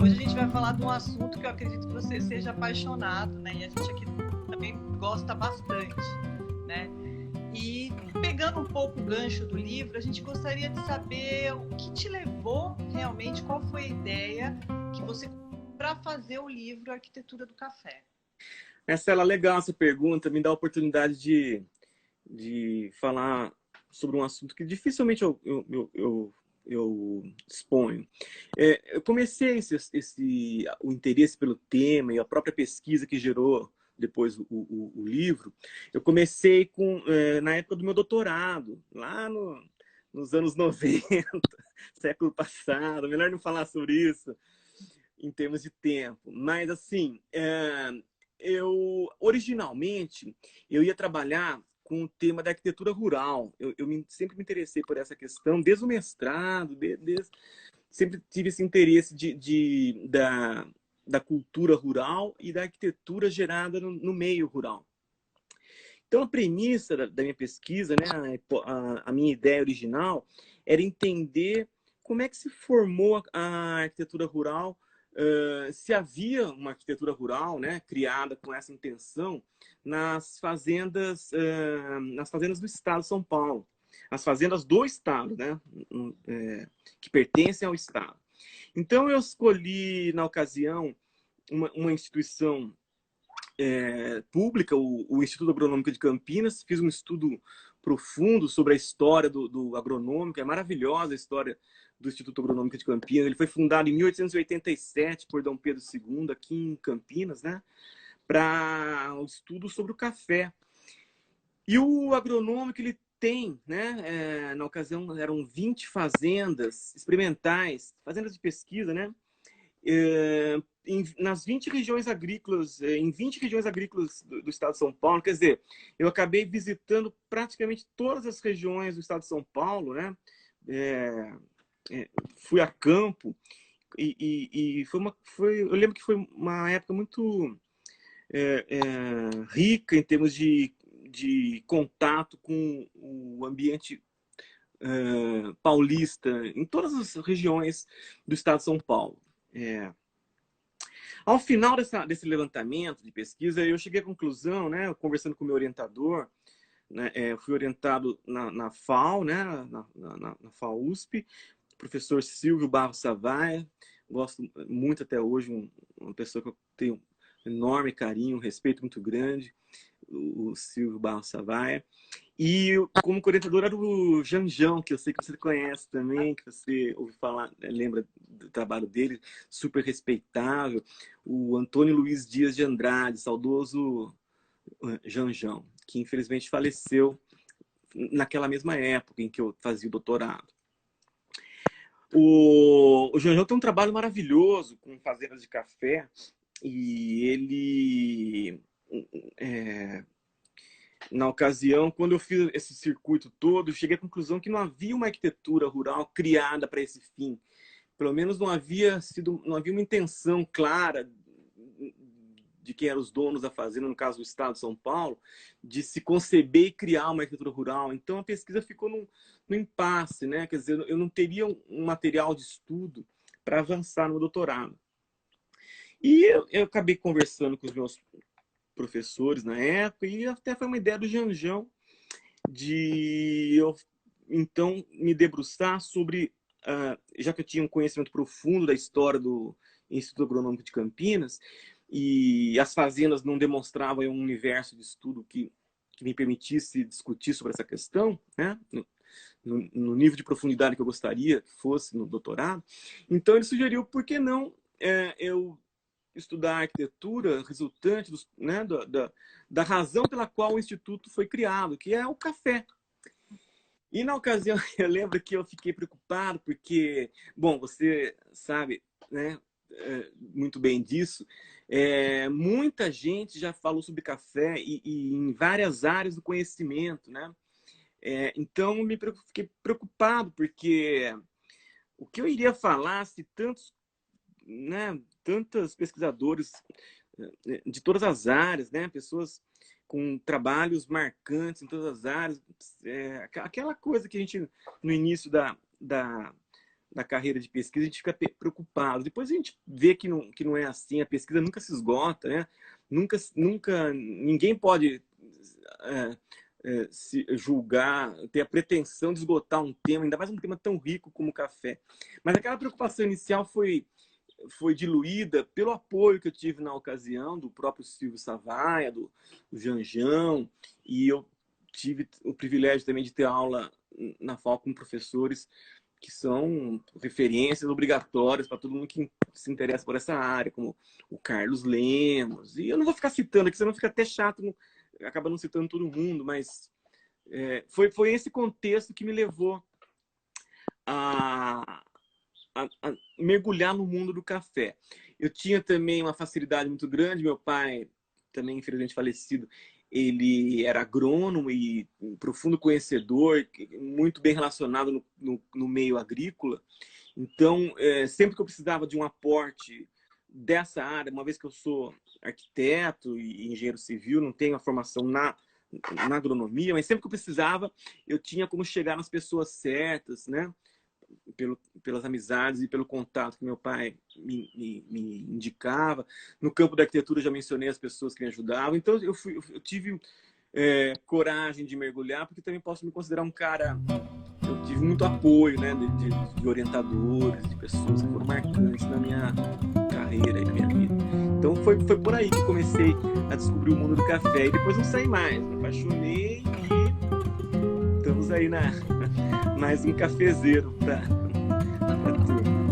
Hoje a gente vai falar de um assunto que eu acredito que você seja apaixonado, né? E a gente aqui também gosta bastante, né? E pegando um pouco o gancho do livro, a gente gostaria de saber o que te levou realmente, qual foi a ideia que você para fazer o livro Arquitetura do Café. Marcela, legal essa pergunta, me dá a oportunidade de falar sobre um assunto que dificilmente eu exponho. Eu comecei o interesse pelo tema e a própria pesquisa que gerou depois o livro. Eu comecei na época do meu doutorado, lá nos anos 90, século passado. Melhor não falar sobre isso em termos de tempo. Mas, assim, originalmente, eu ia trabalhar com o tema da arquitetura rural. Sempre me interessei por essa questão, desde o mestrado, sempre tive esse interesse da cultura rural e da arquitetura gerada no meio rural. Então, a premissa da minha pesquisa, né, a minha ideia original, era entender como é que se formou a arquitetura rural, se havia uma arquitetura rural, né, criada com essa intenção nas fazendas do estado de São Paulo, as fazendas do estado, né, que pertencem ao estado. Então, eu escolhi, na ocasião, uma instituição pública, o Instituto Agronômico de Campinas. Fiz um estudo profundo sobre a história do agronômico. É maravilhosa a história do Instituto Agronômico de Campinas. Ele foi fundado em 1887 por Dom Pedro II, aqui em Campinas, né, para o estudo sobre o café. E o agronômico, ele tem, né, na ocasião eram 20 fazendas experimentais, fazendas de pesquisa, né, nas 20 regiões agrícolas, em 20 regiões agrícolas do estado de São Paulo. Quer dizer, eu acabei visitando praticamente todas as regiões do estado de São Paulo, né? Fui a campo e eu lembro que foi uma época muito rica em termos de contato com o ambiente paulista, em todas as regiões do estado de São Paulo. Ao final desse levantamento de pesquisa, eu cheguei à conclusão, né, conversando com o meu orientador, né, fui orientado na FAO, né, na FAUSP, professor Silvio Barros Savaia, gosto muito até hoje, uma pessoa que eu tenho um enorme carinho, um respeito muito grande, o Silvio Barros Savaia. E como orientador era o Janjão, que eu sei que você conhece também, que você ouviu falar, lembra do trabalho dele, super respeitável. O Antônio Luiz Dias de Andrade, saudoso Janjão, que infelizmente faleceu naquela mesma época em que eu fazia o doutorado. O Janjão tem um trabalho maravilhoso com fazendas de café e ele... na ocasião, quando eu fiz esse circuito todo, eu cheguei à conclusão que não havia uma arquitetura rural criada para esse fim. Pelo menos não havia uma intenção clara de quem eram os donos da fazenda, no caso do estado de São Paulo, de se conceber e criar uma arquitetura rural. Então a pesquisa ficou no impasse, né? Quer dizer, eu não teria um material de estudo para avançar no doutorado. E eu acabei conversando com os meus professores na época, e até foi uma ideia do Janjão de eu então me debruçar sobre, já que eu tinha um conhecimento profundo da história do Instituto Agronômico de Campinas, e as fazendas não demonstravam um universo de estudo que me permitisse discutir sobre essa questão, né, no nível de profundidade que eu gostaria que fosse no doutorado. Então ele sugeriu, por que não eu estudar a arquitetura resultante né, da razão pela qual o Instituto foi criado, que é o café. E na ocasião, eu lembro que eu fiquei preocupado, porque, bom, você sabe, né, muito bem disso, muita gente já falou sobre café e em várias áreas do conhecimento, né? Então, fiquei preocupado, porque o que eu iria falar se tantos pesquisadores de todas as áreas, né, pessoas com trabalhos marcantes em todas as áreas, aquela coisa que a gente, no início da na carreira de pesquisa, a gente fica preocupado. Depois a gente vê que não é assim, a pesquisa nunca se esgota, né? Ninguém pode se julgar, ter a pretensão de esgotar um tema, ainda mais um tema tão rico como o café. Mas aquela preocupação inicial foi diluída pelo apoio que eu tive na ocasião do próprio Silvio Savaia, do Janjão, e eu tive o privilégio também de ter aula na FAO com professores que são referências obrigatórias para todo mundo que se interessa por essa área, como o Carlos Lemos. E eu não vou ficar citando aqui, senão fica até chato, acaba não citando todo mundo, mas foi esse contexto que me levou a mergulhar no mundo do café. Eu tinha também uma facilidade muito grande, meu pai, também infelizmente falecido, ele era agrônomo e um profundo conhecedor, muito bem relacionado no meio agrícola. Então, sempre que eu precisava de um aporte dessa área, uma vez que eu sou arquiteto e engenheiro civil, não tenho a formação na agronomia, mas sempre que eu precisava, eu tinha como chegar nas pessoas certas, né? Pelas amizades e pelo contato que meu pai me indicava. No campo da arquitetura, já mencionei as pessoas que me ajudavam. Então, eu tive coragem de mergulhar, porque também posso me considerar um cara... Eu tive muito apoio, né, de orientadores, de pessoas que foram marcantes na minha carreira e na minha vida. Então, foi por aí que comecei a descobrir o mundo do café. E depois não saí mais. Me apaixonei e estamos aí mais um cafezeiro para a turma.